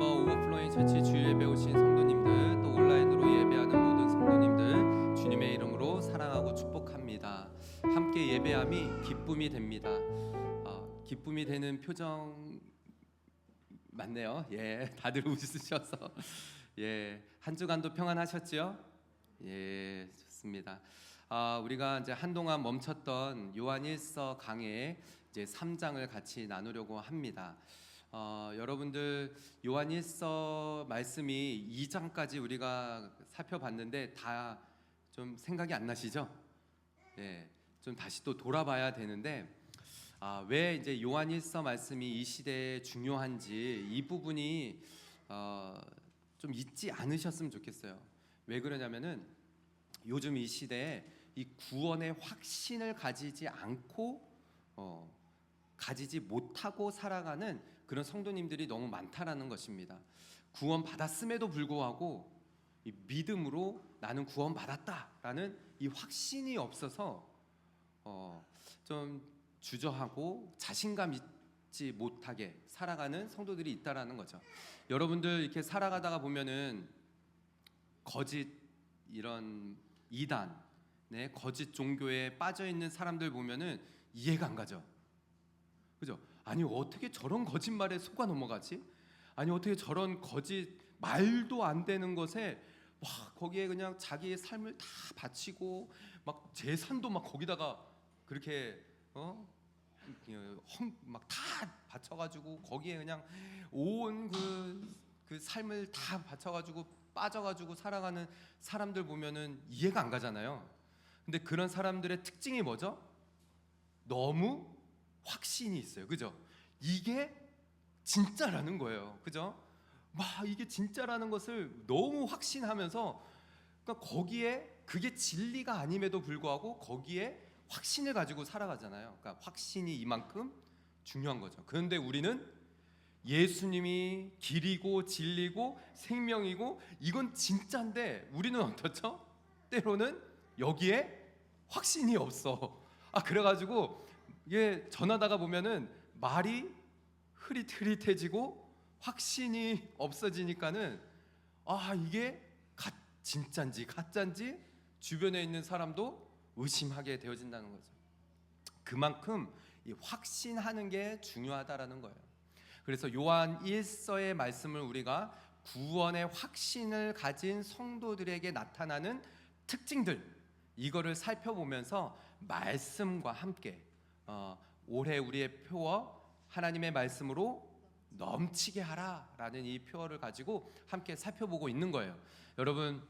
오버플로잉 처치 주일 예배 오신 성도님들, 또 온라인으로 예배하는 모든 성도님들 주님의 이름으로 사랑하고 축복합니다. 함께 예배함이 기쁨이 됩니다. 기쁨이 되는 표정 맞네요. 예, 다들 웃으셔서 한 주간도 평안하셨죠? 예, 좋습니다. 우리가 이제 한동안 멈췄던 요한일서 강의 이제 3장을 같이 나누려고 합니다. 여러분들 요한일서 말씀이 2장까지 우리가 살펴봤는데 다 좀 생각이 안 나시죠? 예, 좀 다시 또 돌아봐야 되는데 왜 이제 요한일서 말씀이 이 시대에 중요한지 이 부분이 좀 잊지 않으셨으면 좋겠어요. 왜 그러냐면은 요즘 이 시대에 이 구원의 확신을 가지지 않고 가지지 못하고 살아가는 그런 성도님들이 너무 많다라는 것입니다. 구원 받았음에도 불구하고 이 믿음으로 나는 구원 받았다라는 이 확신이 없어서 좀 주저하고 자신감 있지 못하게 살아가는 성도들이 있다라는 거죠. 여러분들 이렇게 살아가다가 보면은 거짓 이런 이단, 거짓 종교에 빠져 있는 사람들 보면은 이해가 안 가죠. 그죠? 아니 어떻게 저런 거짓말에 속아 넘어가지? 아니 어떻게 저런 거짓 말도 안 되는 것에 거기에 그냥 자기의 삶을 다 바치고 막 재산도 막 거기다가 그렇게 막 다 바쳐가지고 거기에 그냥 온 그 삶을 다 바쳐가지고 빠져가지고 살아가는 사람들 보면은 이해가 안 가잖아요. 근데 그런 사람들의 특징이 뭐죠? 너무 확신이 있어요. 그죠? 이게 진짜라는 거예요. 그죠? 이게 진짜라는 것을 너무 확신하면서 그러니까 거기에 그게 진리가 아님에도 불구하고 거기에 확신을 가지고 살아가잖아요. 그러니까 확신이 이만큼 중요한 거죠. 그런데 우리는 예수님이 길이고 진리고 생명이고 이건 진짜인데 우리는 어떻죠? 때로는 여기에 확신이 없어. 그래가지고 이게 전하다가 보면은 말이 흐릿흐릿해지고 확신이 없어지니까는 이게 진짠지 가짠지 주변에 있는 사람도 의심하게 되어진다는 거죠. 그만큼 이 확신하는 게 중요하다라는 거예요. 그래서 요한 1서의 말씀을 우리가 구원의 확신을 가진 성도들에게 나타나는 특징들 이거를 살펴보면서 말씀과 함께 올해 우리의 표어 하나님의 말씀으로 넘치게 하라라는 이 표어를 가지고 함께 살펴보고 있는 거예요. 여러분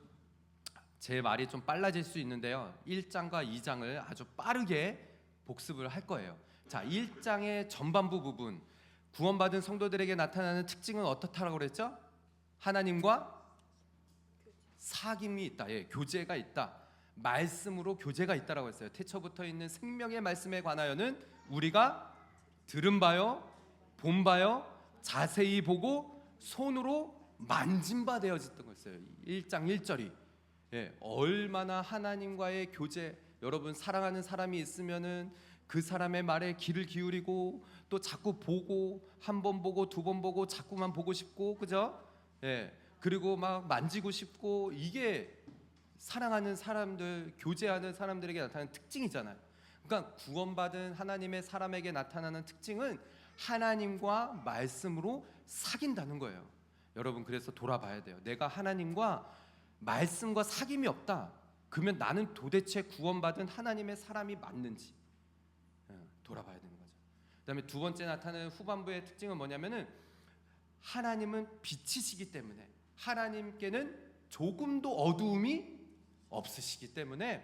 제 말이 좀 빨라질 수 있는데요. 1장과 2장을 아주 빠르게 복습을 할 거예요. 자, 1장의 전반부 부분 구원받은 성도들에게 나타나는 특징은 어떻다라고 그랬죠? 하나님과 사귐이 있다. 교제가 있다. 말씀으로 교제가 있다라고 했어요. 태초부터 있는 생명의 말씀에 관하여는 우리가 들은 바요, 본 바요, 자세히 보고 손으로 만진 바 되어졌던 거였어요. 1장 1절이 얼마나 하나님과의 교제, 여러분 사랑하는 사람이 있으면은 그 사람의 말에 귀를 기울이고 또 자꾸 보고 한 번 보고 두 번 보고 자꾸만 보고 싶고 그죠? 그리고 막 만지고 싶고 이게 사랑하는 사람들, 교제하는 사람들에게 나타나는 특징이잖아요. 그러니까 구원받은 하나님의 사람에게 나타나는 특징은 하나님과 말씀으로 사귄다는 거예요. 여러분 그래서 돌아봐야 돼요. 내가 하나님과 말씀과 사귐이 없다. 그러면 나는 도대체 구원받은 하나님의 사람이 맞는지 돌아봐야 되는 거죠. 그다음에 두 번째 나타나는 후반부의 특징은 뭐냐면은 하나님은 빛이시기 때문에 하나님께는 조금도 어두움이 없으시기 때문에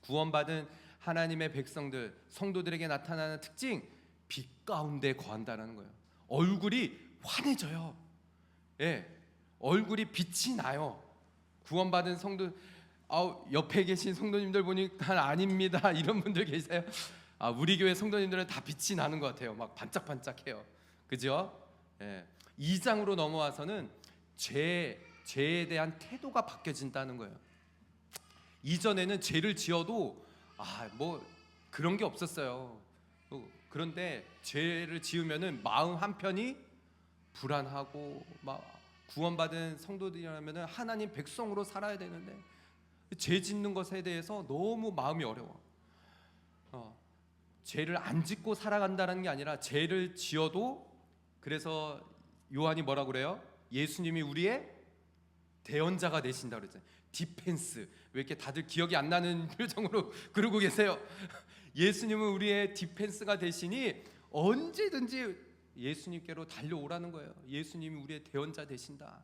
구원받은 하나님의 백성들 성도들에게 나타나는 특징 빛 가운데 거한다는 거예요. 얼굴이 환해져요. 얼굴이 빛이 나요. 구원받은 성도 옆에 계신 성도님들 보니까 아닙니다 이런 분들 계세요. 우리 교회 성도님들은 다 빛이 나는 것 같아요. 막 반짝반짝해요. 그죠? 2장으로 넘어와서는 죄에 대한 태도가 바뀌어진다는 거예요. 이전에는 죄를 지어도 뭐 그런 게 없었어요. 그런데 죄를 지으면은 마음 한편이 불안하고 막 구원받은 성도들이라면 하나님 백성으로 살아야 되는데 죄 짓는 것에 대해서 너무 마음이 어려워. 죄를 안 짓고 살아간다는 게 아니라 죄를 지어도, 그래서 요한이 뭐라고 그래요? 예수님이 우리의 대언자가 되신다 그랬잖아요. 디펜스. 왜 이렇게 다들 기억이 안 나는 표정으로 그러고 계세요? 예수님은 우리의 디펜스가 되시니 언제든지 예수님께로 달려오라는 거예요. 예수님이 우리의 대언자 되신다.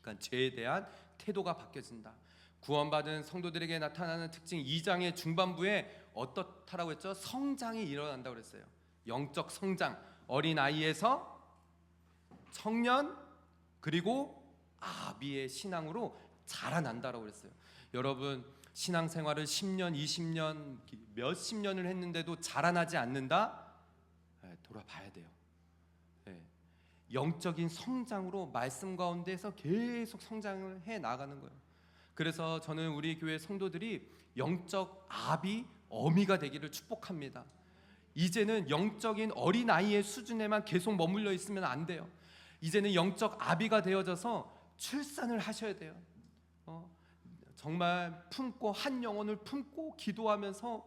그러니까 죄에 대한 태도가 바뀌어진다. 구원받은 성도들에게 나타나는 특징 2장의 중반부에 어떻다라고 했죠? 성장이 일어난다고 그랬어요. 영적 성장. 어린아이에서 청년 그리고 아비의 신앙으로 자라난다라고 그랬어요. 여러분, 신앙생활을 10년, 20년, 몇십 년을 했는데도 자라나지 않는다? 돌아봐야 돼요. 영적인 성장으로 말씀 가운데서 계속 성장을 해 나가는 거예요. 그래서 저는 우리 교회 성도들이 영적 아비, 어미가 되기를 축복합니다. 이제는 영적인 어린아이의 수준에만 계속 머물러 있으면 안 돼요. 이제는 영적 아비가 되어져서 출산을 하셔야 돼요. 정말 품고, 한 영혼을 품고 기도하면서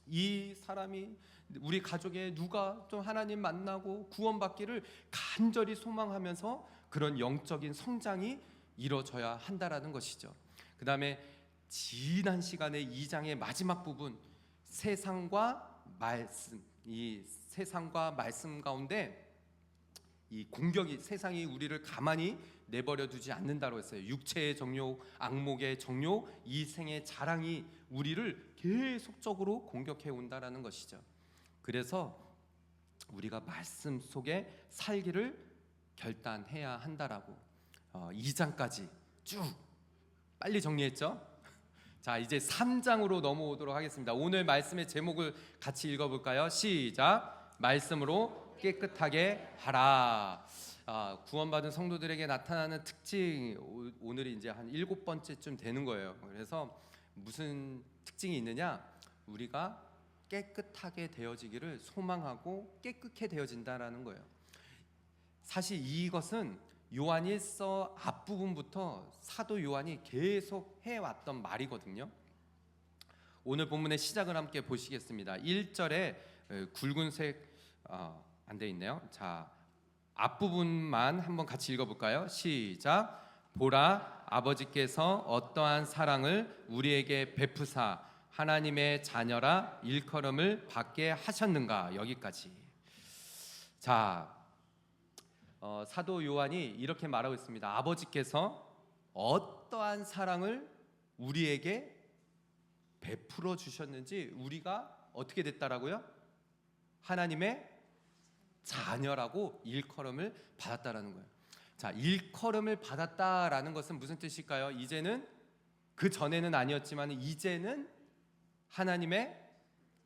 이 사람이, 우리 가족에 누가 좀 하나님 만나고 구원받기를 간절히 소망하면서 그런 영적인 성장이 이루어져야 한다라는 것이죠. 그 다음에 지난 시간에 2장의 마지막 부분, 세상과 말씀, 이 세상과 말씀 가운데 이 공격이, 세상이 우리를 가만히 내버려 두지 않는다고 했어요. 육체의 정욕, 악목의 정욕, 이생의 자랑이 우리를 계속적으로 공격해 온다라는 것이죠. 그래서 우리가 말씀 속에 살기를 결단해야 한다라고 2장까지 쭉 빨리 정리했죠. 자, 이제 3장으로 넘어오도록 하겠습니다. 오늘 말씀의 제목을 같이 읽어볼까요? 시작. 말씀으로 깨끗하게 하라. 구원받은 성도들에게 나타나는 특징, 오늘이 이제 한 7번째쯤 되는 거예요. 그래서 무슨 특징이 있느냐? 우리가 깨끗하게 되어지기를 소망하고 깨끗해 되어진다라는 거예요. 사실 이것은 요한일서 앞부분부터 사도 요한이 계속 해왔던 말이거든요. 오늘 본문의 시작을 함께 보시겠습니다. 1절에 굵은색 안 돼 있네요. 자, 앞부분만 한번 같이 읽어볼까요? 시작. 보라, 아버지께서 어떠한 사랑을 우리에게 베푸사 하나님의 자녀라 일컬음을 받게 하셨는가. 여기까지. 자, 사도 요한이 이렇게 말하고 있습니다. 아버지께서 어떠한 사랑을 우리에게 베풀어 주셨는지, 우리가 어떻게 됐다라고요? 하나님의 자녀라고 일컬음을 받았다라는 거예요. 자, 일컬음을 받았다라는 것은 무슨 뜻일까요? 이제는, 그 전에는 아니었지만 이제는 하나님의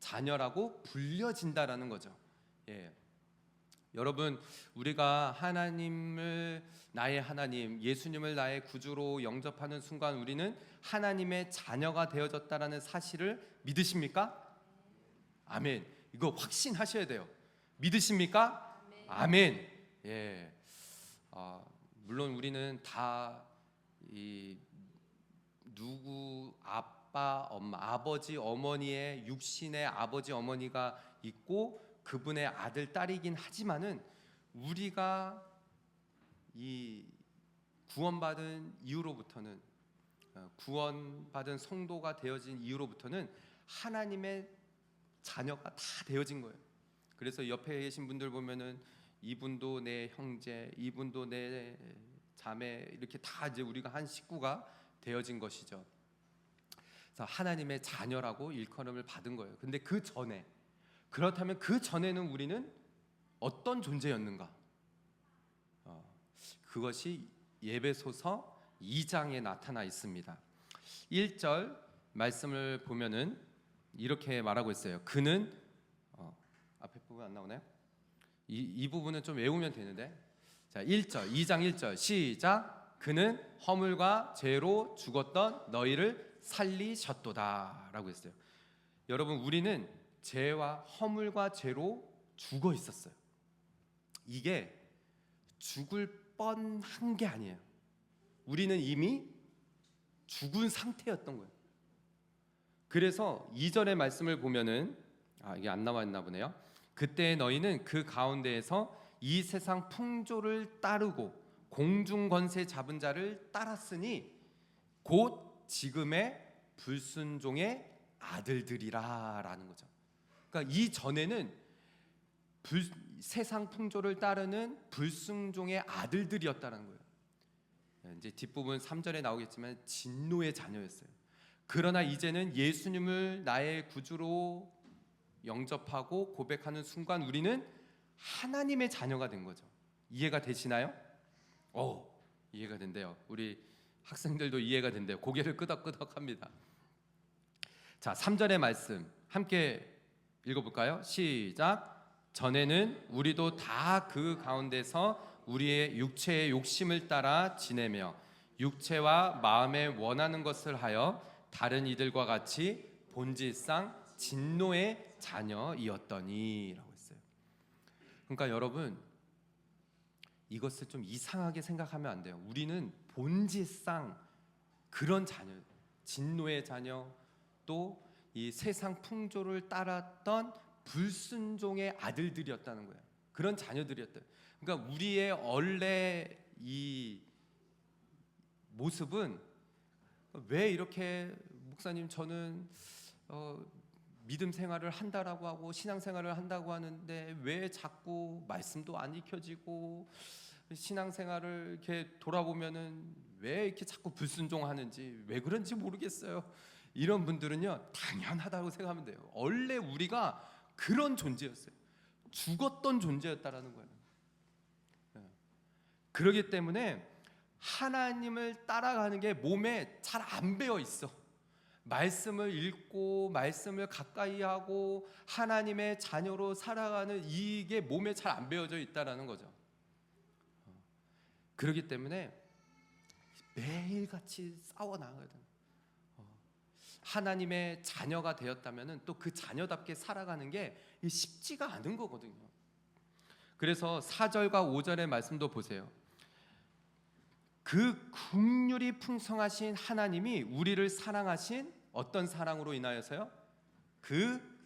자녀라고 불려진다라는 거죠. 예. 여러분, 우리가 하나님을 나의 하나님, 예수님을 나의 구주로 영접하는 순간 우리는 하나님의 자녀가 되어졌다라는 사실을 믿으십니까? 아멘. 이거 확신하셔야 돼요. 믿으십니까? 아멘. 예. 물론 우리는 다 누구 아빠, 엄마, 아버지, 어머니의 육신의 아버지, 어머니가 있고 그분의 아들, 딸이긴 하지만은 우리가 이 구원받은 이후로부터는, 구원받은 성도가 되어진 이후로부터는 하나님의 자녀가 다 되어진 거예요. 그래서 옆에 계신 분들 보면은 이분도 내 형제, 이분도 내 자매, 이렇게 다 이제 우리가 한 식구가 되어진 것이죠. 그래서 하나님의 자녀라고 일컬음을 받은 거예요. 근데 그 전에, 그렇다면 그 전에는 우리는 어떤 존재였는가? 그것이 에베소서 2장에 나타나 있습니다. 1절 말씀을 보면은 이렇게 말하고 있어요. 그는 앞에 부분 안 나오나요? 이 부분은 좀 외우면 되는데. 자, 1절, 2장 1절 시작. 그는 허물과 죄로 죽었던 너희를 살리셨도다 라고 했어요. 여러분, 우리는 죄와 허물과 죄로 죽어 있었어요. 이게 죽을 뻔한 게 아니에요. 우리는 이미 죽은 상태였던 거예요. 그래서 2절의 말씀을 보면은 이게 안 나와 있나 보네요. 그때 너희는 그 가운데에서 이 세상 풍조를 따르고 공중 권세 잡은 자를 따랐으니 곧 지금의 불순종의 아들들이라라는 거죠. 그러니까 이 전에는 세상 풍조를 따르는 불순종의 아들들이었다는 거예요. 이제 뒷부분 3절에 나오겠지만 진노의 자녀였어요. 그러나 이제는 예수님을 나의 구주로 영접하고 고백하는 순간 우리는 하나님의 자녀가 된 거죠. 이해가 되시나요? 이해가 된대요. 우리 학생들도 이해가 된대요. 고개를 끄덕끄덕합니다. 자, 3절의 말씀 함께 읽어볼까요? 시작. 전에는 우리도 다 그 가운데서 우리의 육체의 욕심을 따라 지내며 육체와 마음에 원하는 것을 하여 다른 이들과 같이 본질상 진노의 자녀이었더니 라고 했어요. 그러니까 여러분, 이것을 좀 이상하게 생각하면 안 돼요. 우리는 본질상 그런 자녀, 진노의 자녀, 또 이 세상 풍조를 따랐던 불순종의 아들들이었다는 거예요. 그런 자녀들이었다. 그러니까 우리의 원래 이 모습은 왜 이렇게 목사님 저는 믿음 생활을 한다라고 하고 신앙 생활을 한다고 하는데 왜 자꾸 말씀도 안 익혀지고 신앙 생활을 이렇게 돌아보면은 왜 이렇게 자꾸 불순종하는지 왜 그런지 모르겠어요. 이런 분들은요 당연하다고 생각하면 돼요. 원래 우리가 그런 존재였어요. 죽었던 존재였다라는 거예요. 그렇기 때문에 하나님을 따라가는 게 몸에 잘 안 배어 있어. 말씀을 읽고 말씀을 가까이 하고 하나님의 자녀로 살아가는 이게 몸에 잘 안 배어져 있다라는 거죠. 그렇기 때문에 매일같이 싸워 나가야 돼요. 하나님의 자녀가 되었다면 또 그 자녀답게 살아가는 게 쉽지가 않은 거거든요. 그래서 4절과 5절의 말씀도 보세요. 그 긍휼이 풍성하신 하나님이 우리를 사랑하신 어떤 사랑으로 인하여서요? 그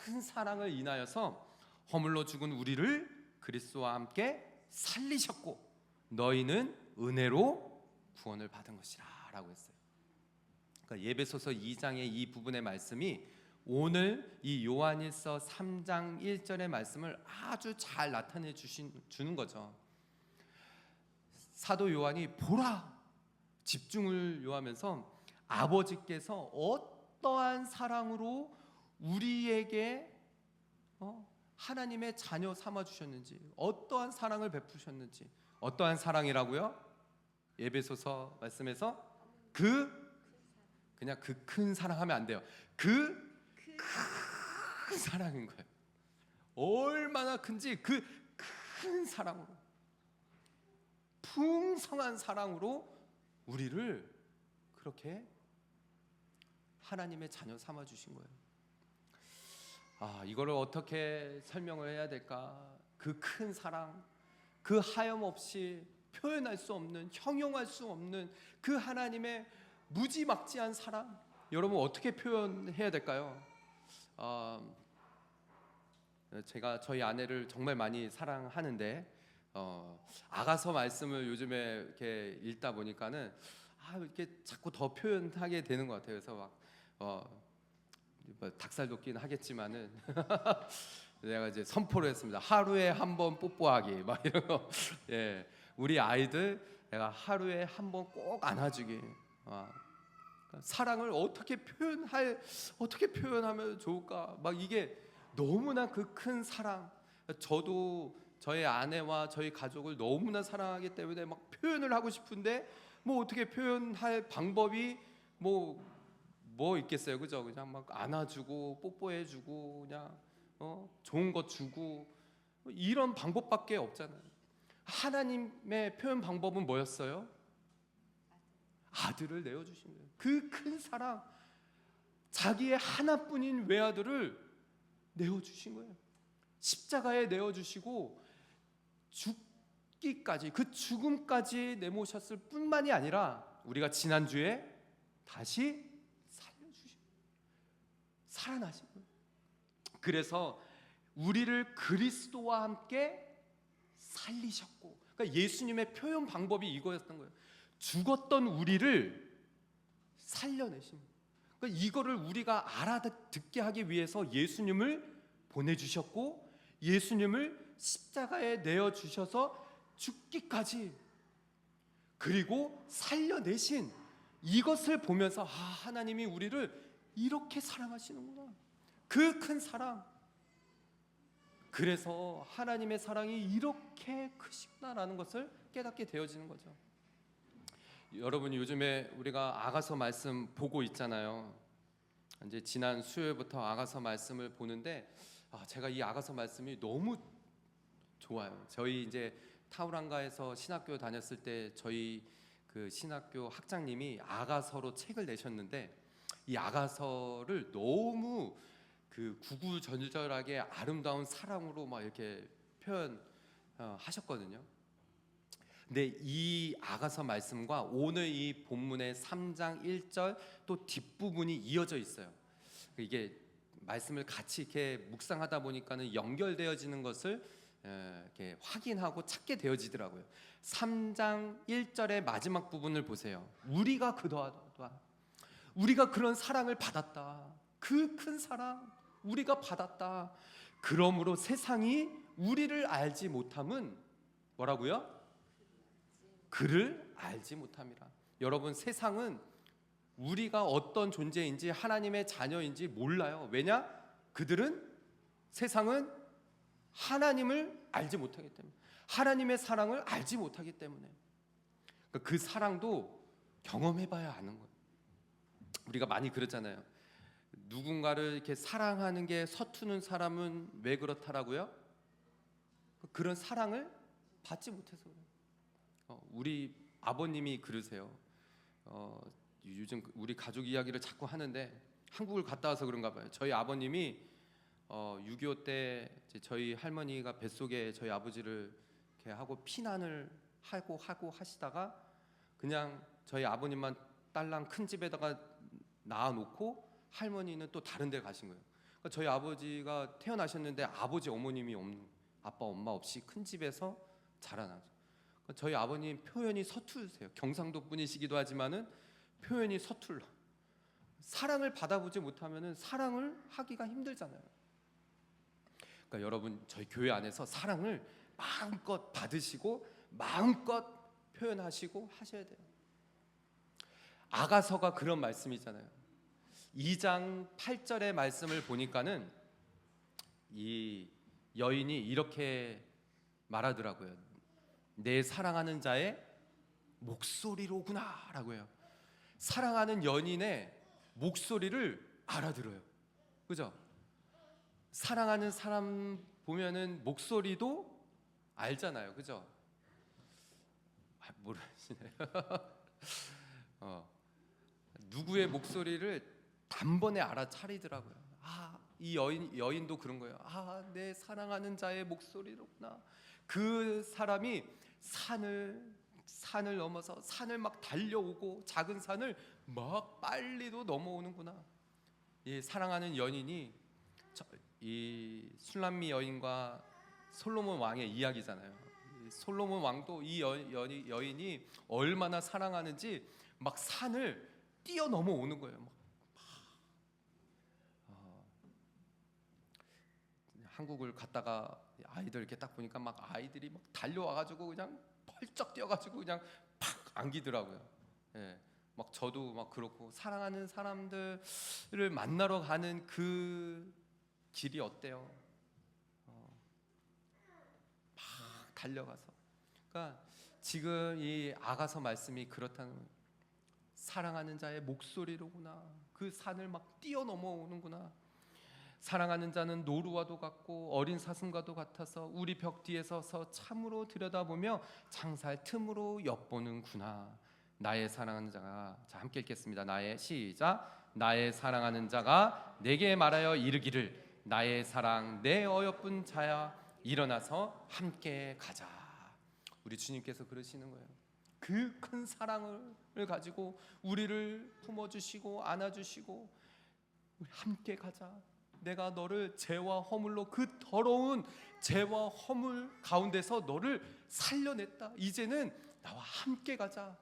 큰 사랑을 인하여서 허물로 죽은 우리를 그리스도와 함께 살리셨고 너희는 은혜로 구원을 받은 것이라 라고 했어요. 그러니까 예배소서 2장의 이 부분의 말씀이 오늘 이 요한일서 3장 1절의 말씀을 아주 잘 나타내 주는 거죠. 사도 요한이 보라 집중을 요하면서 아버지께서 어떠한 사랑으로 우리에게 하나님의 자녀 삼아 주셨는지, 어떠한 사랑을 베푸셨는지, 어떠한 사랑이라고요? 예배소서 말씀에서 그냥 그 큰 사랑하면 안 돼요. 그 큰 사랑인 거예요. 얼마나 큰지 그 큰 사랑으로, 풍성한 사랑으로 우리를 그렇게 하나님의 자녀 삼아 주신 거예요. 이거를 어떻게 설명을 해야 될까? 그 큰 사랑, 그 하염없이 표현할 수 없는, 형용할 수 없는 그 하나님의 무지막지한 사랑, 여러분 어떻게 표현해야 될까요? 제가 저희 아내를 정말 많이 사랑하는데 아가서 말씀을 요즘에 이렇게 읽다 보니까는 이렇게 자꾸 더 표현하게 되는 것 같아요. 그래서 막 닭살 돋긴 하겠지만은 내가 이제 선포를 했습니다. 하루에 한 번 뽀뽀하기 막 이런 거. 예, 우리 아이들 내가 하루에 한 번 꼭 안아주기. 사랑을 어떻게 표현하면 좋을까? 막 이게 너무나 그 큰 사랑. 저도 저의 아내와 저희 가족을 너무나 사랑하기 때문에 막 표현을 하고 싶은데 뭐 어떻게 표현할 방법이 뭐 있겠어요, 그죠? 그냥 막 안아주고 뽀뽀해주고 그냥 좋은 거 주고 이런 방법밖에 없잖아요. 하나님의 표현 방법은 뭐였어요? 아들을 내어주신 거예요. 그 큰 사랑, 자기의 하나뿐인 외아들을 내어주신 거예요. 십자가에 내어주시고 죽기 죽기까지, 그 죽음까지 내모셨을 뿐만이 아니라 우리가 지난주에 다시 살려주시고 살아나시고, 그래서 우리를 그리스도와 함께 살리셨고, 그러니까 예수님의 표현 방법이 이거였던 거예요. 죽었던 우리를 살려내신. 그러니까 이거를 우리가 알아듣게 하기 위해서 예수님을 보내주셨고, 예수님을 십자가에 내어주셔서 죽기까지, 그리고 살려내신 이것을 보면서 하나님이 우리를 이렇게 사랑하시는구나, 그 큰 사랑. 그래서 하나님의 사랑이 이렇게 크시구나라는 것을 깨닫게 되어지는 거죠. 여러분, 요즘에 우리가 아가서 말씀 보고 있잖아요. 이제 지난 수요일부터 아가서 말씀을 보는데 제가 이 아가서 말씀이 너무 좋아요. 저희 이제 타우랑가에서 신학교 다녔을 때 저희 그 신학교 학장님이 아가서로 책을 내셨는데, 이 아가서를 너무 그 구구절절하게 아름다운 사랑으로 막 이렇게 표현하셨거든요. 근데 이 아가서 말씀과 오늘 이 본문의 3장 1절 또 뒷부분이 이어져 있어요. 이게 말씀을 같이 이렇게 묵상하다 보니까는 연결되어지는 것을 이렇게 확인하고 찾게 되어지더라고요. 3장 1절의 마지막 부분을 보세요. 우리가 그도하다, 우리가 그런 사랑을 받았다, 그 큰 사랑 우리가 받았다. 그러므로 세상이 우리를 알지 못함은 뭐라고요? 그를 알지 못함이라. 여러분, 세상은 우리가 어떤 존재인지 하나님의 자녀인지 몰라요. 왜냐? 세상은 하나님을 알지 못하기 때문에, 하나님의 사랑을 알지 못하기 때문에, 그 사랑도 경험해봐야 아는 거예요. 우리가 많이 그러잖아요. 누군가를 이렇게 사랑하는 게 서투는 사람은 왜 그렇다라고요? 그런 사랑을 받지 못해서 그래요. 우리 아버님이 그러세요. 요즘 우리 가족 이야기를 자꾸 하는데 한국을 갔다 와서 그런가 봐요. 저희 아버님이 6.25 때 저희 할머니가 뱃속에 저희 아버지를 이렇게 하고 피난을 하고 하시다가 그냥 저희 아버님만 딸랑 큰 집에다가 낳아놓고 할머니는 또 다른 데 가신 거예요. 그러니까 저희 아버지가 태어나셨는데 아버지 어머님이 없는, 아빠 엄마 없이 큰 집에서 자라나죠. 그러니까 저희 아버님 표현이 서투르세요. 경상도 분이시기도 하지만은 표현이 서툴러. 사랑을 받아보지 못하면은 사랑을 하기가 힘들잖아요. 그러니까 여러분, 저희 교회 안에서 사랑을 마음껏 받으시고 마음껏 표현하시고 하셔야 돼요. 아가서가 그런 말씀이잖아요. 2장 8절의 말씀을 보니까는 이 여인이 이렇게 말하더라고요. 내 사랑하는 자의 목소리로구나 라고 해요. 사랑하는 연인의 목소리를 알아들어요. 그죠? 사랑하는 사람 보면은 목소리도 알잖아요. 그죠? 모르시네요. 누구의 목소리를 단번에 알아차리더라고요. 이 여인도 그런 거예요. 내 사랑하는 자의 목소리로구나. 그 사람이 산을 넘어서 산을 막 달려오고 작은 산을 막 빨리도 넘어오는구나. 이 사랑하는 연인이 이 술람미 여인과 솔로몬 왕의 이야기잖아요. 솔로몬 왕도 이 여인이 얼마나 사랑하는지 막 산을 뛰어넘어 오는 거예요. 한국을 갔다가 아이들 이렇게 딱 보니까 막 아이들이 막 달려와가지고 그냥 펄쩍 뛰어가지고 그냥 팍 안기더라고요. 막 저도 막 그렇고, 사랑하는 사람들을 만나러 가는 그 길이 어때요? 막 달려가서. 그러니까 지금 이 아가서 말씀이 그렇다는 거예요. 사랑하는 자의 목소리로구나. 그 산을 막 뛰어넘어 오는구나. 사랑하는 자는 노루와도 같고 어린 사슴과도 같아서 우리 벽 뒤에 서서 참으로 들여다보며 창살 틈으로 엿보는구나. 나의 사랑하는 자가, 자 함께 읽겠습니다. 나의 사랑하는 자가 내게 말하여 이르기를, 나의 사랑 내 어여쁜 자야 일어나서 함께 가자. 우리 주님께서 그러시는 거예요. 그 큰 사랑을 가지고 우리를 품어주시고 안아주시고 함께 가자. 내가 너를 죄와 허물로 그 더러운 죄와 허물 가운데서 너를 살려냈다. 이제는 나와 함께 가자.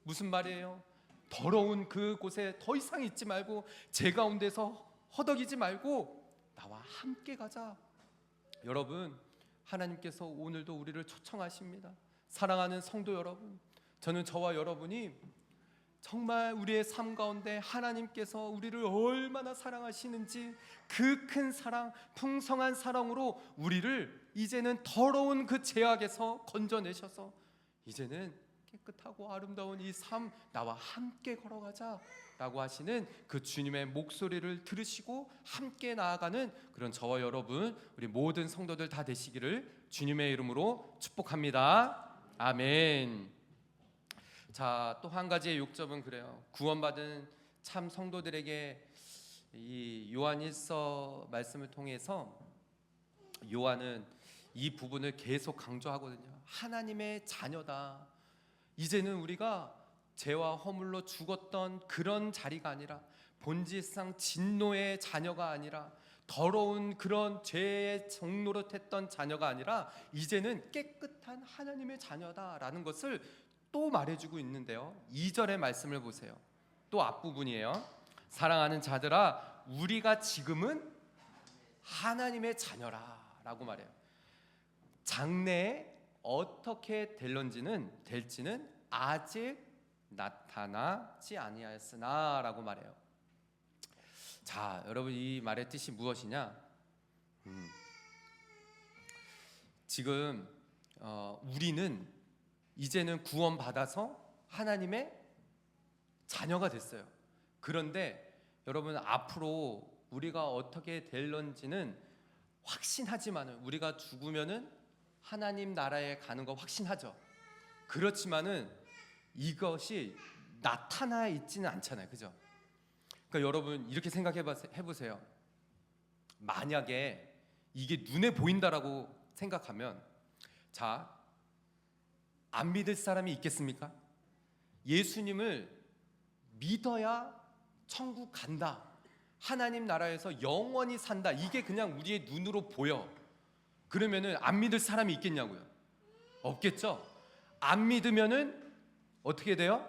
무슨 말이에요? 더러운 그곳에 더 이상 있지 말고 죄 가운데서 허덕이지 말고 나와 함께 가자. 여러분, 하나님께서 오늘도 우리를 초청하십니다. 사랑하는 성도 여러분, 저는 저와 여러분이 정말 우리의 삶 가운데 하나님께서 우리를 얼마나 사랑하시는지 그 큰 사랑, 풍성한 사랑으로 우리를 이제는 더러운 그 죄악에서 건져내셔서 이제는 깨끗하고 아름다운 이 삶 나와 함께 걸어가자 라고 하시는 그 주님의 목소리를 들으시고 함께 나아가는 그런 저와 여러분, 우리 모든 성도들 다 되시기를 주님의 이름으로 축복합니다. 아멘. 자, 또 한 가지의 욕점은 그래요. 구원받은 참 성도들에게 이 요한일서 말씀을 통해서 요한은 이 부분을 계속 강조하거든요. 하나님의 자녀다. 이제는 우리가 죄와 허물로 죽었던 그런 자리가 아니라 본질상 진노의 자녀가 아니라 더러운 그런 죄의 종노릇했던 자녀가 아니라 이제는 깨끗한 하나님의 자녀다라는 것을 또 말해주고 있는데요. 2절의 말씀을 보세요. 또 앞부분이에요. 사랑하는 자들아, 우리가 지금은 하나님의 자녀라 라고 말해요. 장래에 어떻게 될지는 아직 나타나지 아니하였으나 라고 말해요. 자, 여러분, 이 말의 뜻이 무엇이냐? 지금 우리는 이제는 구원받아서 하나님의 자녀가 됐어요. 그런데 여러분, 앞으로 우리가 어떻게 될런지는 확신하지만은 우리가 죽으면은 하나님 나라에 가는 거 확신하죠. 그렇지만은 이것이 나타나 있지는 않잖아요. 그죠? 그러니까 여러분, 이렇게 생각해 보세요. 만약에 이게 눈에 보인다라고 생각하면, 자, 안 믿을 사람이 있겠습니까? 예수님을 믿어야 천국 간다, 하나님 나라에서 영원히 산다, 이게 그냥 우리의 눈으로 보여. 그러면은 안 믿을 사람이 있겠냐고요? 없겠죠? 안 믿으면은 어떻게 돼요?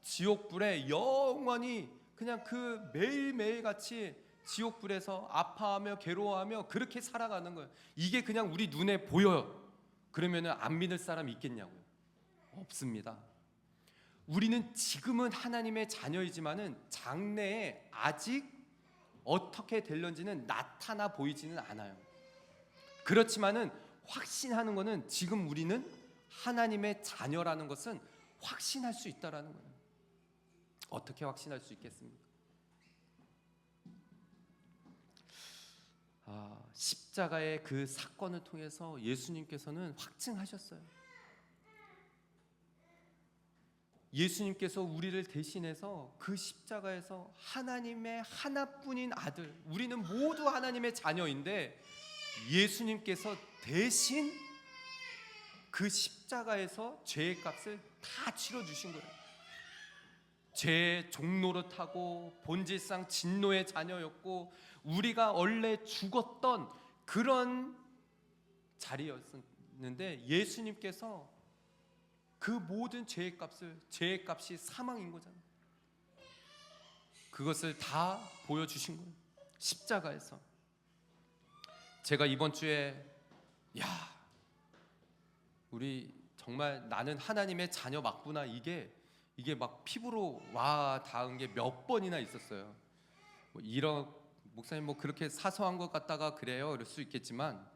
지옥불에 영원히 그냥 그 매일매일 같이 지옥불에서 아파하며 괴로워하며 그렇게 살아가는 거예요. 이게 그냥 우리 눈에 보여요. 그러면은 안 믿을 사람이 있겠냐고요? 없습니다. 우리는 지금은 하나님의 자녀이지만은 장래에 아직 어떻게 될런지는 나타나 보이지는 않아요. 그렇지만은 확신하는 것은 지금 우리는 하나님의 자녀라는 것은 확신할 수 있다라는 거예요. 어떻게 확신할 수 있겠습니까? 십자가의 그 사건을 통해서 예수님께서는 확증하셨어요. 예수님께서 우리를 대신해서 그 십자가에서 하나님의 하나뿐인 아들, 우리는 모두 하나님의 자녀인데 예수님께서 대신 그 십자가에서 죄의 값을 다 치러주신 거예요. 죄의 종노릇하고 본질상 진노의 자녀였고 우리가 원래 죽었던 그런 자리였는데 예수님께서 그 모든 죄의 값이 사망인 거잖아요. 그것을 다 보여주신 거예요. 십자가에서. 제가 이번 주에 우리 정말 나는 하나님의 자녀 맞구나, 이게 막 피부로 와 닿은 게 몇 번이나 있었어요. 이런 목사님 그렇게 사소한 것 같다가 그래요, 그럴 수 있겠지만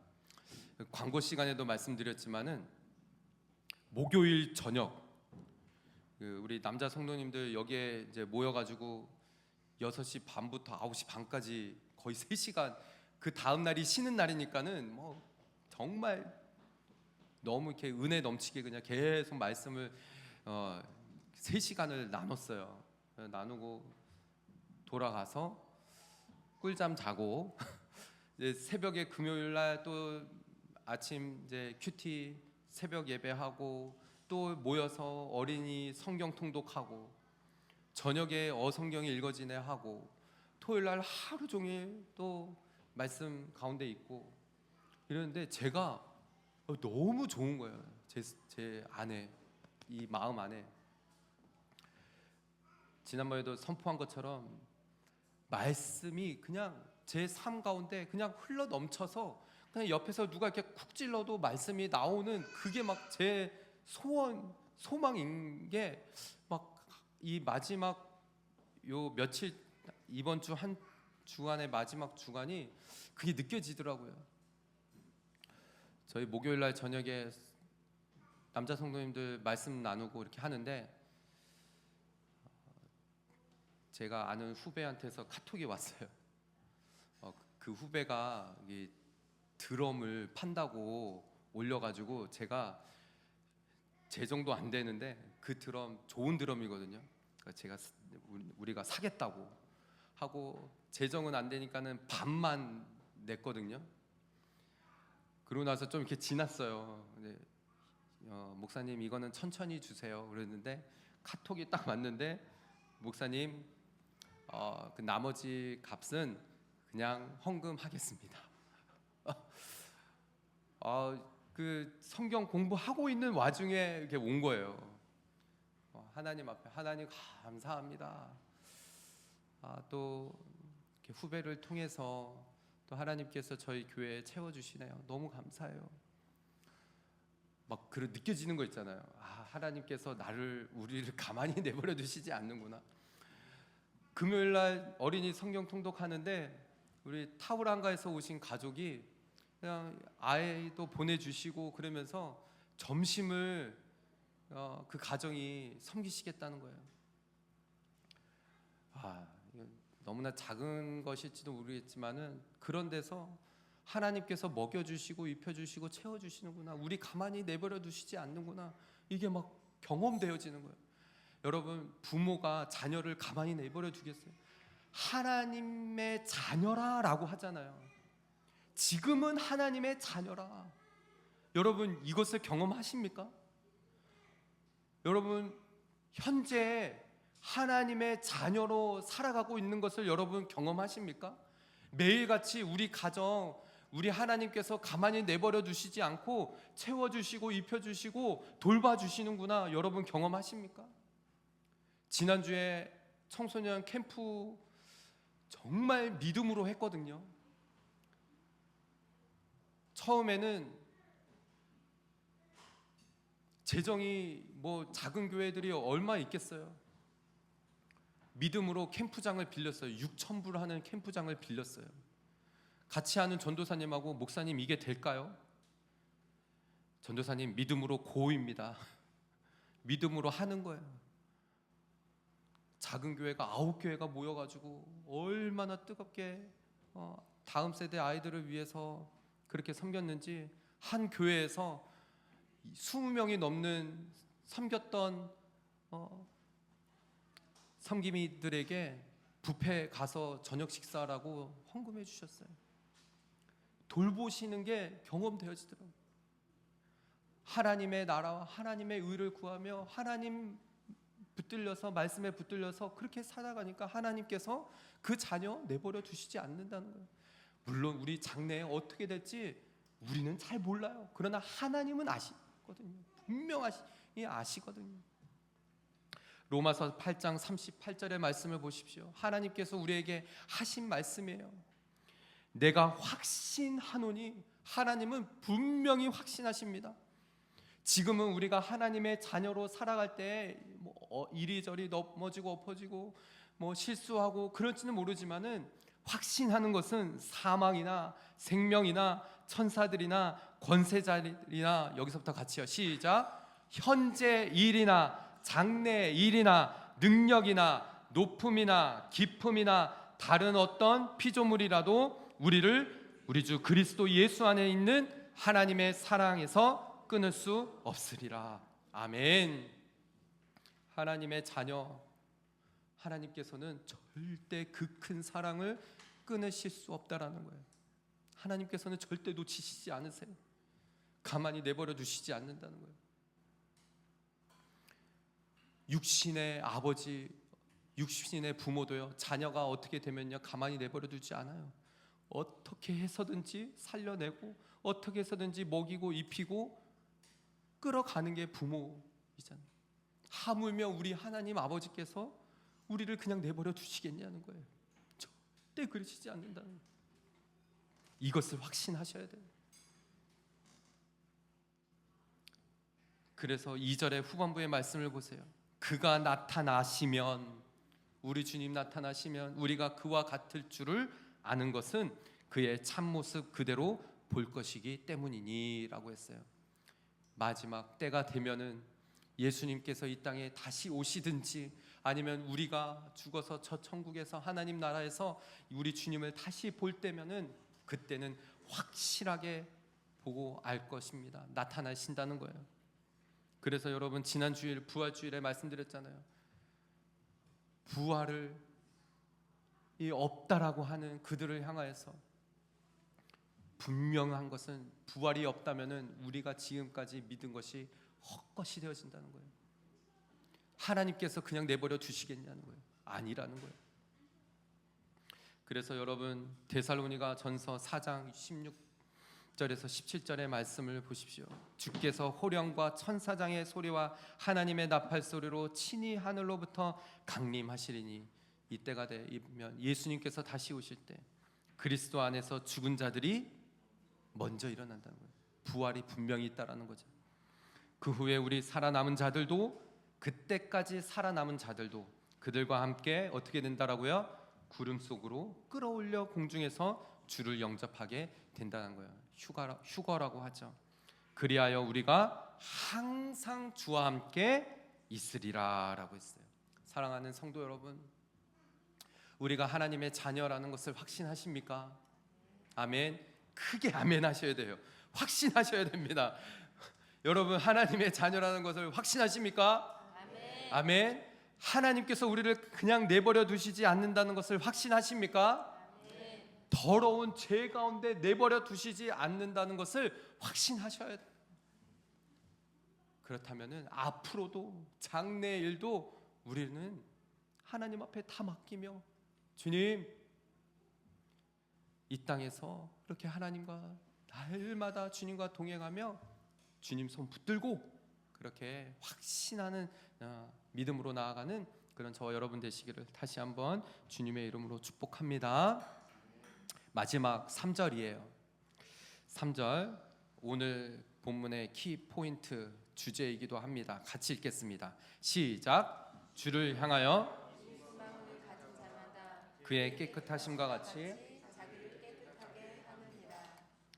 광고 시간에도 말씀드렸지만은 목요일 저녁 우리 남자 성도님들 여기에 이제 모여가지고 6시 반부터 9시 반까지 거의 3시간, 그 다음 날이 쉬는 날이니까는 정말 너무 이렇게 은혜 넘치게 그냥 계속 말씀을 3시간을 나눴어요. 나누고 돌아가서 꿀잠 자고 이제 새벽에 금요일 날 또 아침 이제 큐티 새벽 예배하고 또 모여서 어린이 성경 통독하고 저녁에 어성경이 읽어지네 하고 토요일 날 하루 종일 또 말씀 가운데 있고 이러는데 제가 너무 좋은 거예요. 제 안에, 이 마음 안에. 지난번에도 선포한 것처럼 말씀이 그냥 제 삶 가운데 그냥 흘러 넘쳐서 그냥 옆에서 누가 이렇게 쿡 찔러도 말씀이 나오는 그게 막 제 소망인 게 막 이 마지막 요 며칠 이번 주 한 주간의 마지막 주간이 그게 느껴지더라고요. 저희 목요일 날 저녁에 남자 성도님들 말씀 나누고 이렇게 하는데 제가 아는 후배한테서 카톡이 왔어요. 그 후배가 이 드럼을 판다고 올려가지고 제가 제 정도 안 되는데 그 드럼 좋은 드럼이거든요. 그러니까 제가 우리가 사겠다고 하고 재정은 안 되니까는 반만 냈거든요. 그러고 나서 좀 이렇게 지났어요. 근데 목사님 이거는 천천히 주세요. 그랬는데 카톡이 딱 왔는데 목사님 그 나머지 값은 그냥 헌금하겠습니다. 그 성경 공부하고 있는 와중에 이렇게 온 거예요. 하나님 앞에 하나님 감사합니다. 또 이렇게 후배를 통해서 또 하나님께서 저희 교회에 채워주시네요. 너무 감사해요. 막 그런 느껴지는 거 있잖아요. 하나님께서 우리를 가만히 내버려 두시지 않는구나. 금요일 날 어린이 성경 통독하는데 우리 타우랑가에서 오신 가족이 그냥 아이도 보내주시고 그러면서 점심을 그 가정이 섬기시겠다는 거예요. 너무나 작은 것일지도 모르겠지만은 그런 데서 하나님께서 먹여주시고 입혀주시고 채워주시는구나, 우리 가만히 내버려 두시지 않는구나, 이게 막 경험되어지는 거예요. 여러분, 부모가 자녀를 가만히 내버려 두겠어요? 하나님의 자녀라 라고 하잖아요. 지금은 하나님의 자녀라. 여러분, 이것을 경험하십니까? 여러분, 현재 하나님의 자녀로 살아가고 있는 것을 여러분 경험하십니까? 매일같이 우리 가정, 우리 하나님께서 가만히 내버려 두시지 않고 채워주시고 입혀주시고 돌봐주시는구나, 여러분 경험하십니까? 지난주에 청소년 캠프 정말 믿음으로 했거든요. 처음에는 재정이 뭐 작은 교회들이 얼마 있겠어요. 믿음으로 캠프장을 빌렸어요. 6,000불 하는 캠프장을 빌렸어요. 같이 하는 전도사님하고 목사님, 이게 될까요? 전도사님, 믿음으로 고입니다. 믿음으로 하는 거예요. 작은 교회가 9교회가 모여가지고 얼마나 뜨겁게 다음 세대 아이들을 위해서 그렇게 섬겼는지, 한 교회에서 20명이 넘는 섬겼던 섬김이들에게 뷔페 가서 저녁 식사라고 헌금해 주셨어요. 돌보시는 게 경험되어지더라고요. 하나님의 나라와 하나님의 의를 구하며 하나님 붙들려서, 말씀에 붙들려서 그렇게 살아가니까 하나님께서 그 자녀 내버려 두시지 않는다는 거예요. 물론 우리 장래에 어떻게 될지 우리는 잘 몰라요. 그러나 하나님은 아시거든요. 분명히 아시거든요. 로마서 8장 38절의 말씀을 보십시오. 하나님께서 우리에게 하신 말씀이에요. 내가 확신하노니, 하나님은 분명히 확신하십니다. 지금은 우리가 하나님의 자녀로 살아갈 때 이리저리 넘어지고 엎어지고 실수하고 그럴지는 모르지만은, 확신하는 것은 사망이나 생명이나 천사들이나 권세자들이나, 여기서부터 같이요, 시작, 현재 일이나 장래 일이나 능력이나 높음이나 깊음이나 다른 어떤 피조물이라도 우리 주 그리스도 예수 안에 있는 하나님의 사랑에서 끊을 수 없으리라. 아멘. 하나님의 자녀, 하나님께서는 절대 그 큰 사랑을 끊으실 수 없다라는 거예요. 하나님께서는 절대 놓치시지 않으세요. 가만히 내버려 두시지 않는다는 거예요. 육신의 아버지, 육신의 부모도요, 자녀가 어떻게 되면요 가만히 내버려 두지 않아요. 어떻게 해서든지 살려내고 어떻게 해서든지 먹이고 입히고 끌어가는 게 부모이잖아요. 하물며 우리 하나님 아버지께서 우리를 그냥 내버려 두시겠냐는 거예요. 절대 그러시지 않는다는 거예요. 이것을 확신하셔야 돼요. 그래서 2절의 후반부의 말씀을 보세요. 그가 나타나시면, 우리 주님 나타나시면 우리가 그와 같을 줄을 아는 것은 그의 참모습 그대로 볼 것이기 때문이니 라고 했어요. 마지막 때가 되면은 예수님께서 이 땅에 다시 오시든지 아니면 우리가 죽어서 저 천국에서 하나님 나라에서 우리 주님을 다시 볼 때면은 그때는 확실하게 보고 알 것입니다. 나타나신다는 거예요. 그래서 여러분 지난 주일 부활주일에 말씀드렸잖아요. 부활을 없다라고 하는 그들을 향하여서 분명한 것은 부활이 없다면은 우리가 지금까지 믿은 것이 헛것이 되어진다는 거예요. 하나님께서 그냥 내버려 두시겠냐는 거예요. 아니라는 거예요. 그래서 여러분 데살로니가 전서 4장 16절에서 17절의 말씀을 보십시오. 주께서 호령과 천사장의 소리와 하나님의 나팔 소리로 친히 하늘로부터 강림하시리니 이때가 되면 예수님께서 다시 오실 때 그리스도 안에서 죽은 자들이 먼저 일어난다는 거예요. 부활이 분명히 있다라는 거죠. 그 후에 우리 살아남은 자들도, 그때까지 살아남은 자들도 그들과 함께 어떻게 된다라고요? 구름 속으로 끌어올려 공중에서 주를 영접하게 된다는 거예요. 휴거라고 하죠. 그리하여 우리가 항상 주와 함께 있으리라 라고 했어요. 사랑하는 성도 여러분, 우리가 하나님의 자녀라는 것을 확신하십니까? 아멘. 크게 아멘 하셔야 돼요. 확신하셔야 됩니다. 여러분 하나님의 자녀라는 것을 확신하십니까? 아멘. 아멘. 하나님께서 우리를 그냥 내버려 두시지 않는다는 것을 확신하십니까? 아멘. 더러운 죄 가운데 내버려 두시지 않는다는 것을 확신하셔야 돼요. 그렇다면은 앞으로도 장래일도 우리는 하나님 앞에 다 맡기며, 주님, 이 땅에서 이렇게 하나님과 날마다 주님과 동행하며 주님 손 붙들고 그렇게 확신하는 믿음으로 나아가는 그런 저와 여러분 되시기를 다시 한번 주님의 이름으로 축복합니다. 마지막 3절이에요. 3절 오늘 본문의 키 포인트 주제이기도 합니다. 같이 읽겠습니다. 시작. 주를 향하여 그의 깨끗하심과 같이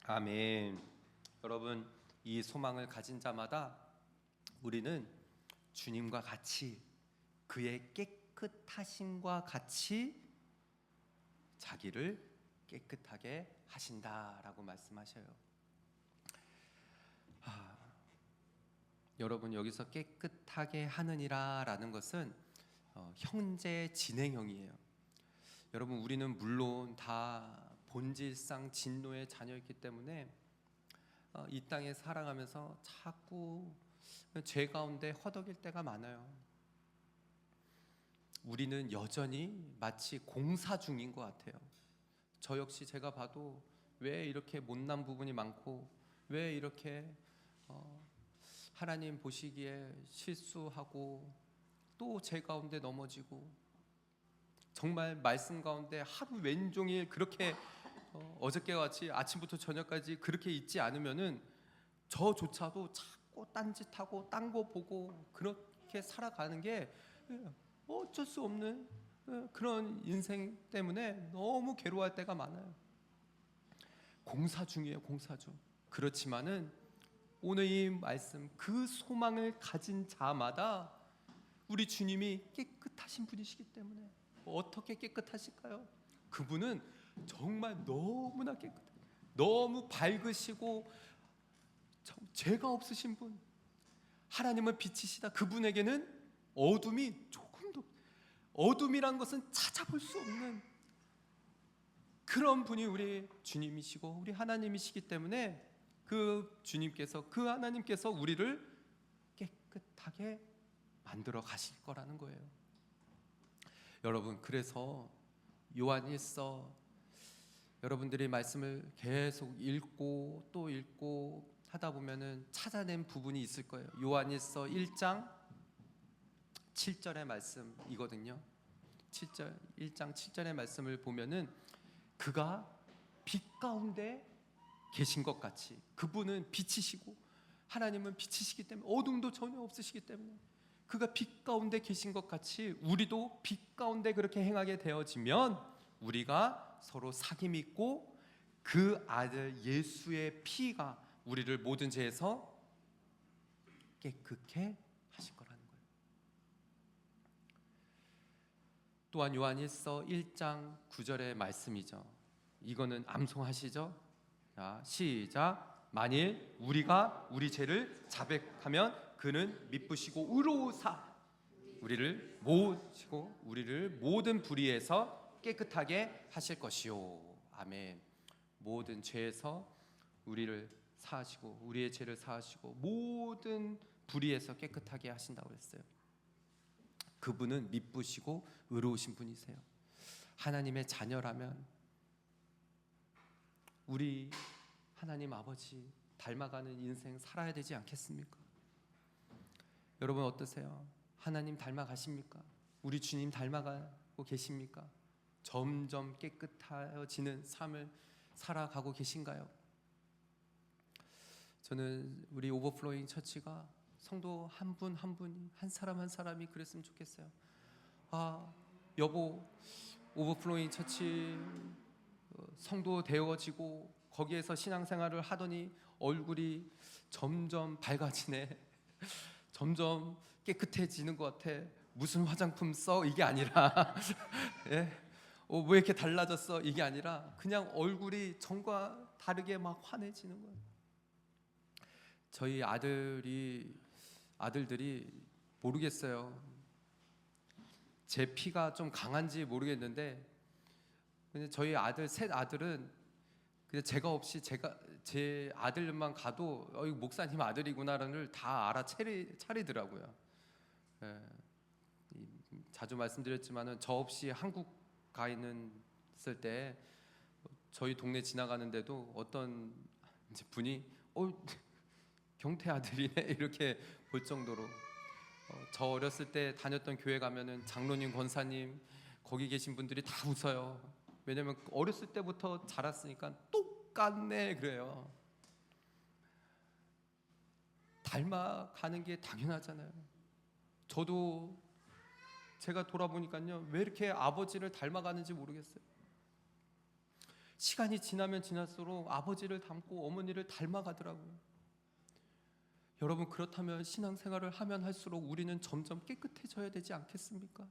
아멘. 여러분 이 소망을 가진 자마다 우리는 주님과 같이 그의 깨끗하심과 같이 자기를 깨끗하게 하신다라고 말씀하셔요. 여러분 여기서 깨끗하게 하느니라라는 것은 현재 진행형이에요. 여러분 우리는 물론 다 본질상 진노의 자녀였기 때문에 이 땅에 살아가면서 자꾸 죄 가운데 허덕일 때가 많아요. 우리는 여전히 마치 공사 중인 것 같아요. 저 역시 제가 봐도 왜 이렇게 못난 부분이 많고 왜 이렇게 하나님 보시기에 실수하고 또 죄 가운데 넘어지고 정말 말씀 가운데 하루 왼종일 그렇게 어저께 같이 아침부터 저녁까지 그렇게 있지 않으면은 저조차도 자꾸 딴짓하고 딴 거 보고 그렇게 살아가는 게 어쩔 수 없는 그런 인생 때문에 너무 괴로워할 때가 많아요. 공사 중이에요, 공사 중. 그렇지만은 오늘 이 말씀, 그 소망을 가진 자마다 우리 주님이 깨끗하신 분이시기 때문에 어떻게 깨끗하실까요? 그분은 정말 너무나 깨끗해요. 너무 밝으시고 죄가 없으신 분, 하나님은 빛이시다. 그분에게는 어둠이 조금도, 어둠이란 것은 찾아볼 수 없는 그런 분이 우리 주님이시고 우리 하나님이시기 때문에 그 주님께서, 그 하나님께서 우리를 깨끗하게 만들어 가실 거라는 거예요. 여러분, 그래서 요한일서 여러분들이 말씀을 계속 읽고 또 읽고 하다 보면은 찾아낸 부분이 있을 거예요. 요한일서 1장 7절의 말씀이거든요. 1장 7절의 말씀을 보면은 그가 빛 가운데 계신 것 같이, 그분은 빛이시고 하나님은 빛이시기 때문에 어둠도 전혀 없으시기 때문에 그가 빛 가운데 계신 것 같이 우리도 빛 가운데 그렇게 행하게 되어지면 우리가 서로 사귐 있고 그 아들 예수의 피가 우리를 모든 죄에서 깨끗게 하실 거라는 거예요. 또한 요한일서 1장 9절의 말씀이죠. 이거는 암송하시죠? 자, 시작. 만일 우리가 우리 죄를 자백하면 그는 미쁘시고 의로우사 우리를 모시고 우리를 모든 불의에서 깨끗하게 하실 것이요. 아멘. 모든 죄에서 우리를 사하시고 우리의 죄를 사하시고 모든 불의에서 깨끗하게 하신다고 했어요. 그분은 미쁘시고 의로우신 분이세요. 하나님의 자녀라면 우리 하나님 아버지 닮아가는 인생 살아야 되지 않겠습니까? 여러분 어떠세요? 하나님 닮아가십니까? 우리 주님 닮아가고 계십니까? 점점 깨끗해지는 삶을 살아가고 계신가요? 저는 우리 오버플로잉 처치가 성도 한 분 한 분이, 한 사람 한 사람이 그랬으면 좋겠어요. 여보, 오버플로잉 처치 성도 되어지고 거기에서 신앙생활을 하더니 얼굴이 점점 밝아지네. 점점 깨끗해지는 것 같아. 무슨 화장품 써? 이게 아니라 예? 왜 이렇게 달라졌어? 이게 아니라 그냥 얼굴이 전과 다르게 막 환해지는 거예요. 저희 아들들이 모르겠어요. 제 피가 좀 강한지 모르겠는데 근데 저희 셋 아들은 그냥 제가 없이 제 아들만 가도 이거 목사님 아들이구나를 다 알아차리더라고요. 예, 자주 말씀드렸지만은 저 없이 한국 가 있을 때 저희 동네 지나가는데도 어떤 분이 경태 아들이네 이렇게 볼 정도로 저 어렸을 때 다녔던 교회 가면은 장로님, 권사님 거기 계신 분들이 다 웃어요. 왜냐면 어렸을 때부터 자랐으니까 똑같네 그래요. 닮아가는 게 당연하잖아요. 저도 제가 돌아보니까요 왜 이렇게 아버지를 닮아가는지 모르겠어요. 시간이 지나면 지날수록 아버지를 닮고 어머니를 닮아가더라고요. 여러분 그렇다면 신앙생활을 하면 할수록 우리는 점점 깨끗해져야 되지 않겠습니까?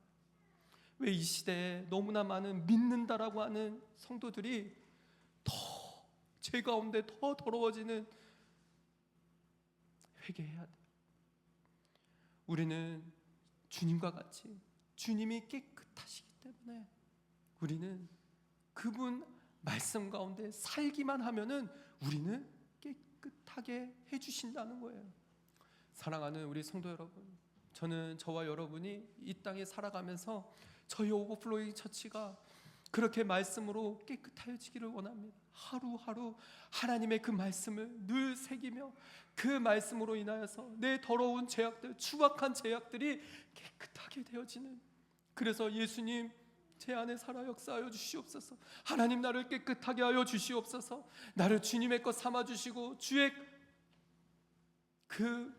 왜 이 시대에 너무나 많은 믿는다라고 하는 성도들이 더 죄 가운데 더 더러워지는, 회개해야 돼요. 우리는 주님과 같이 주님이 깨끗하시기 때문에 우리는 그분 말씀 가운데 살기만 하면은 우리는 깨끗하게 해주신다는 거예요. 사랑하는 우리 성도 여러분, 저는 저와 여러분이 이 땅에 살아가면서 저희 오버플로잉 처치가 그렇게 말씀으로 깨끗해지기를 원합니다. 하루하루 하나님의 그 말씀을 늘 새기며 그 말씀으로 인하여서 내 더러운 죄악들, 추악한 죄악들이 깨끗하게 되어지는, 그래서 예수님 제 안에 살아 역사하여 주시옵소서. 하나님 나를 깨끗하게 하여 주시옵소서. 나를 주님의 것 삼아 주시고 주의 그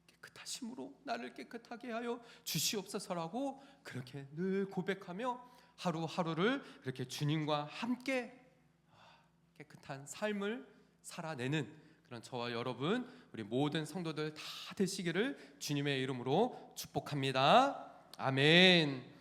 깨끗하심으로 나를 깨끗하게 하여 주시옵소서라고 그렇게 늘 고백하며 하루하루를 그렇게 주님과 함께 깨끗한 삶을 살아내는 그런 저와 여러분, 우리 모든 성도들 다 되시기를 주님의 이름으로 축복합니다. 아멘.